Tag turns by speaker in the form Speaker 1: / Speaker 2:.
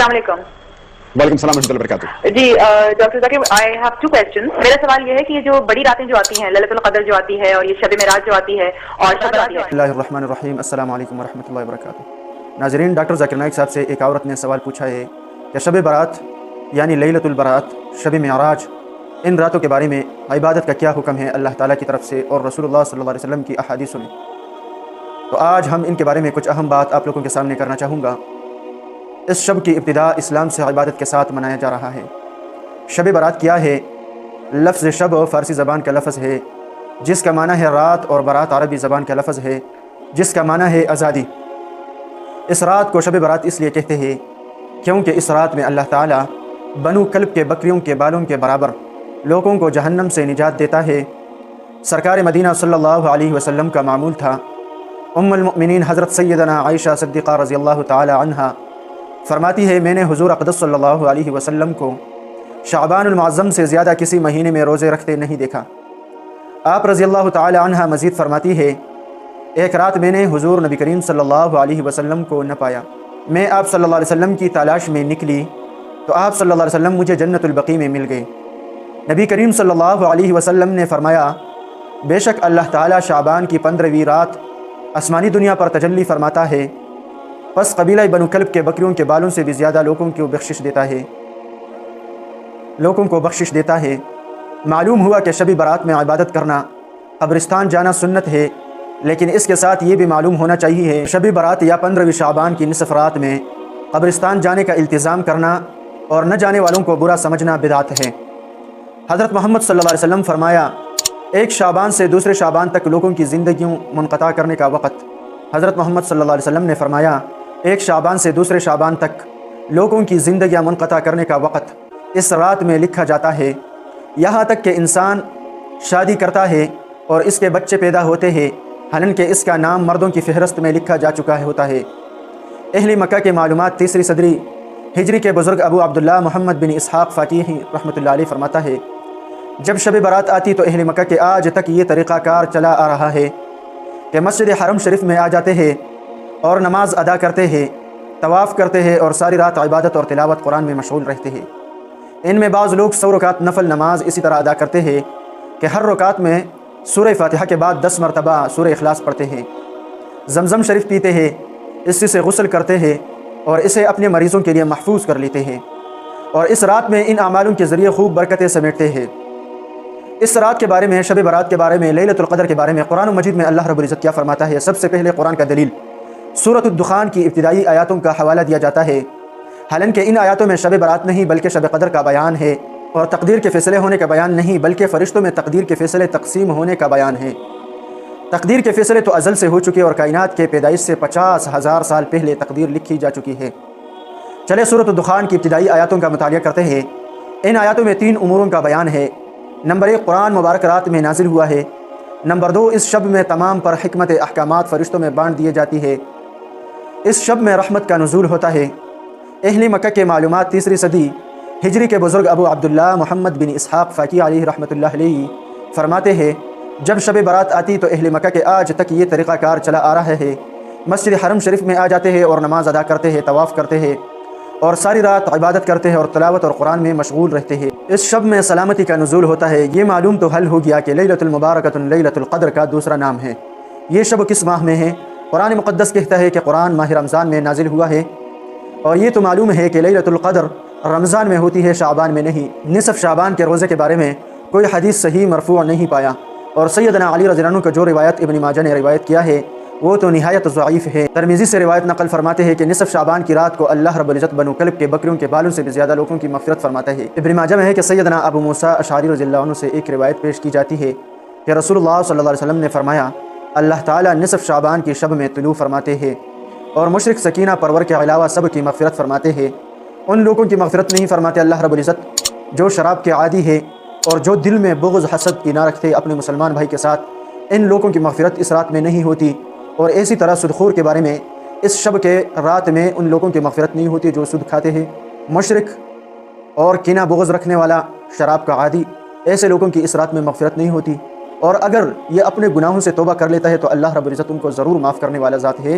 Speaker 1: السلام علیکم۔
Speaker 2: وعلیکم السلام ورحمۃ اللہ وبرکاتہ۔
Speaker 1: جی doctor Zakir, I have two question. میرا سوال یہ ہے کہ یہ جو بڑی راتیں جو آتی ہیں، للیلۃ القدر جو آتی ہے، اور یہ شب معراج جو آتی ہے، اور شب آتی ہے۔
Speaker 3: بسم اللہ الرحمن الرحیم۔ السلام علیکم ورحمۃ اللہ وبرکاتہ۔ ناظرین، ڈاکٹر ذاکر نائک صاحب سے ایک عورت نے سوال پوچھا ہے کہ شب برات یعنی لیلۃ البرات، شب معراج، ان راتوں کے بارے میں عبادت کا کیا حکم ہے اللہ تعالیٰ کی طرف سے اور رسول اللہ صلی اللہ علیہ وسلم کی احادیث میں؟ تو آج ہم ان کے بارے میں کچھ اہم بات آپ لوگوں کے سامنے کرنا چاہوں گا۔ اس شب کی ابتدا اسلام سے عبادت کے ساتھ منایا جا رہا ہے۔ شب برات کیا ہے؟ لفظ شب فارسی زبان کا لفظ ہے جس کا معنی ہے رات، اور برات عربی زبان کا لفظ ہے جس کا معنی ہے آزادی۔ اس رات کو شب برات اس لیے کہتے ہیں کیونکہ اس رات میں اللہ تعالیٰ بنو کلب کے بکریوں کے بالوں کے برابر لوگوں کو جہنم سے نجات دیتا ہے۔ سرکار مدینہ صلی اللہ علیہ وسلم کا معمول تھا۔ ام المؤمنین حضرت سیدنا عائشہ صدیقہ رضی اللہ تعالی عنہا فرماتی ہے، میں نے حضور اقدس صلی اللہ علیہ وسلم کو شعبان المعظم سے زیادہ کسی مہینے میں روزے رکھتے نہیں دیکھا۔ آپ رضی اللہ تعالی عنہا مزید فرماتی ہے، ایک رات میں نے حضور نبی کریم صلی اللہ علیہ وسلم کو نہ پایا۔ میں آپ صلی اللہ علیہ وسلم کی تلاش میں نکلی تو آپ صلی اللہ علیہ وسلم مجھے جنت البقیع میں مل گئے۔ نبی کریم صلی اللہ علیہ وسلم نے فرمایا، بے شک اللہ تعالیٰ شعبان کی 15ویں رات آسمانی دنیا پر تجلی فرماتا ہے، پس قبیلہ بنو کلب کے بکریوں کے بالوں سے بھی زیادہ لوگوں کو بخشش دیتا ہے۔ معلوم ہوا کہ شب برات میں عبادت کرنا، قبرستان جانا سنت ہے، لیکن اس کے ساتھ یہ بھی معلوم ہونا چاہیے شب برات یا 15ویں شعبان کی نصف رات میں قبرستان جانے کا التزام کرنا اور نہ جانے والوں کو برا سمجھنا بدعت ہے۔ حضرت محمد صلی اللہ علیہ وسلم فرمایا، ایک شعبان سے دوسرے شعبان تک لوگوں کی زندگیوں منقطع کرنے کا وقت۔ حضرت محمد صلی اللہ علیہ وسلم نے فرمایا، ایک شعبان سے دوسرے شعبان تک لوگوں کی زندگیاں منقطع کرنے کا وقت اس رات میں لکھا جاتا ہے، یہاں تک کہ انسان شادی کرتا ہے اور اس کے بچے پیدا ہوتے ہیں، حالانکہ اس کا نام مردوں کی فہرست میں لکھا جا چکا ہوتا ہے۔ اہل مکہ کے معلومات تیسری صدری ہجری کے بزرگ ابو عبداللہ محمد بن اسحاق فاقیہی رحمۃ اللہ علیہ فرماتا ہے، جب شب برات آتی تو اہل مکہ کے آج تک یہ طریقہ کار چلا آ رہا ہے کہ مسجد حرم شریف میں آ جاتے ہیں اور نماز ادا کرتے ہیں، طواف کرتے ہیں اور ساری رات عبادت اور تلاوت قرآن میں مشغول رہتے ہیں۔ ان میں بعض لوگ 100 رکعت نفل نماز اسی طرح ادا کرتے ہیں کہ ہر رکعت میں سورہ فاتحہ کے بعد 10 مرتبہ سورہ اخلاص پڑھتے ہیں، زمزم شریف پیتے ہیں، اسی سے غسل کرتے ہیں اور اسے اپنے مریضوں کے لیے محفوظ کر لیتے ہیں، اور اس رات میں ان اعمالوں کے ذریعے خوب برکتیں سمیٹتے ہیں۔ اس رات کے بارے میں، شب برات کے بارے میں، لیلۃ القدر کے بارے میں قرآن مجید میں اللہ رب العزت کیا فرماتا ہے؟ سب سے پہلے قرآن کا دلیل سورۃ الدخان کی ابتدائی آیاتوں کا حوالہ دیا جاتا ہے، حالانکہ ان آیاتوں میں شب برات نہیں بلکہ شب قدر کا بیان ہے، اور تقدیر کے فیصلے ہونے کا بیان نہیں بلکہ فرشتوں میں تقدیر کے فیصلے تقسیم ہونے کا بیان ہے۔ تقدیر کے فیصلے تو ازل سے ہو چکے اور کائنات کے پیدائش سے 50,000 سال پہلے تقدیر لکھی جا چکی ہے۔ چلے سورۃ الدخان کی ابتدائی آیاتوں کا مطالعہ کرتے ہیں۔ ان آیاتوں میں 3 اموروں کا بیان ہے۔ نمبر 1، قرآن مبارک رات میں نازل ہوا ہے۔ نمبر 2، اس شب میں تمام پر حکمت احکامات فرشتوں میں بانٹ دیے جاتی ہے۔ اس شب میں رحمت کا نزول ہوتا ہے۔ اہل مکہ کے معلومات تیسری صدی ہجری کے بزرگ ابو عبداللہ محمد بن اسحاق فاقی علیہ رحمۃ اللہ علیہ فرماتے ہیں، جب شب برات آتی تو اہل مکہ کے آج تک یہ طریقہ کار چلا آ رہا ہے، مسجد حرم شریف میں آ جاتے ہیں اور نماز ادا کرتے ہیں، طواف کرتے ہیں اور ساری رات عبادت کرتے ہیں اور تلاوت اور قرآن میں مشغول رہتے ہیں۔ اس شب میں سلامتی کا نزول ہوتا ہے۔ یہ معلوم تو حل ہو گیا کہ لیلۃ المبارکۃ لیلۃ القدر کا دوسرا نام ہے۔ یہ شب کس ماہ میں ہے؟ قرآن مقدس کہتا ہے کہ قرآن ماہ رمضان میں نازل ہوا ہے، اور یہ تو معلوم ہے کہ لیلۃ القدر رمضان میں ہوتی ہے، شعبان میں نہیں۔ نصف شعبان کے روزے کے بارے میں کوئی حدیث صحیح مرفوع نہیں پایا، اور سیدنا علی رضی اللہ عنہ کا جو روایت ابن ماجہ نے روایت کیا ہے وہ تو نہایت ضعیف ہے۔ ترمذی سے روایت نقل فرماتے ہیں کہ نصف شعبان کی رات کو اللہ رب العزت بنو کلب کے بکریوں کے بالوں سے بھی زیادہ لوگوں کی مغفرت فرماتا ہے۔ ابن ماجہ میں ہے کہ سیدنا ابو موسیٰ اشعری رضی اللہ عنہ سے ایک روایت پیش کی جاتی ہے کہ رسول اللہ صلی اللہ علیہ وسلم نے فرمایا، اللہ تعالیٰ نصف شعبان کی شب میں طلوع فرماتے ہیں اور مشرک سکینہ پرور کے علاوہ سب کی مغفرت فرماتے ہیں۔ ان لوگوں کی مغفرت نہیں فرماتے اللہ رب العزت جو شراب کے عادی ہے اور جو دل میں بغض حسد کی نہ رکھتے اپنے مسلمان بھائی کے ساتھ، ان لوگوں کی مغفرت اس رات میں نہیں ہوتی۔ اور اسی طرح سودخور کے بارے میں اس شب کے رات میں ان لوگوں کی مغفرت نہیں ہوتی جو سود کھاتے ہیں، مشرک اور کینہ بغض رکھنے والا، شراب کا عادی، ایسے لوگوں کی اس رات میں مغفرت نہیں ہوتی۔ اور اگر یہ اپنے گناہوں سے توبہ کر لیتا ہے تو اللہ رب العزت ان کو ضرور معاف کرنے والا ذات ہے۔